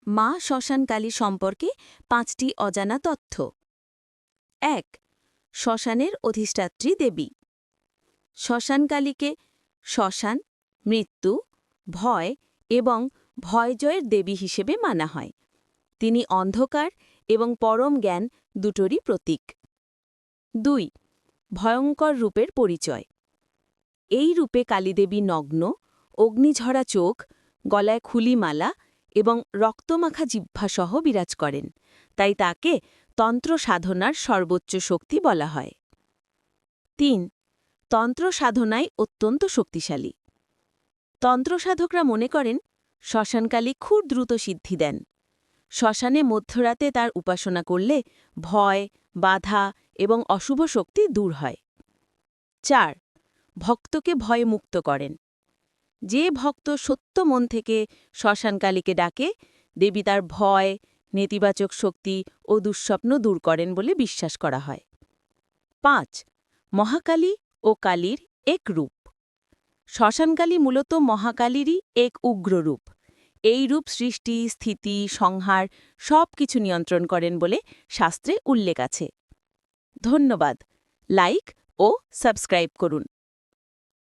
মা শ্মশানকালী সম্পর্কে ৫টি অজানা তথ্য। ১. শ্মশানের অধিষ্ঠাত্রী দেবী। শ্মশানকালীকে শ্মশান, মৃত্যু, ভয় এবং ভয়জয়ের দেবী হিসেবে মানা হয়। তিনি অন্ধকার এবং পরম জ্ঞান দুটোরই প্রতীক। ২. ভয়ঙ্কর রূপের পরিচয়। এই রূপে কালীদেবী নগ্ন, অগ্নিঝরা চোখ, গলায় খুলিমালা এবং রক্তমাখা জিহ্বাসহ বিরাজ করেন, তাই তাকে তন্ত্র সাধনার সর্বোচ্চ শক্তি বলা হয়। ৩. তন্ত্র সাধনায় অত্যন্ত শক্তিশালী। তন্ত্রসাধকরা মনে করেন শ্মশানকালী খুব দ্রুত সিদ্ধি দেন। শ্মশানে মধ্যরাতে তার উপাসনা করলে ভয়, বাধা এবং অশুভ শক্তি দূর হয়। ৪. ভক্তকে ভয়ে মুক্ত করেন। যে ভক্ত সত্য মন থেকে শ্মশানকালীকে ডাকে, দেবী তার ভয়, নেতিবাচক শক্তি ও দুঃস্বপ্ন দূর করেন বলে বিশ্বাস করা হয়। ৫. মহাকালী ও কালীর এক রূপ। শ্মশানকালী মূলত মহাকালীরই এক উগ্র রূপ। এই রূপ সৃষ্টি, স্থিতি, সংহার সব কিছু নিয়ন্ত্রণ করেন বলে শাস্ত্রে উল্লেখ আছে। ধন্যবাদ। লাইক ও সাবস্ক্রাইব করুন।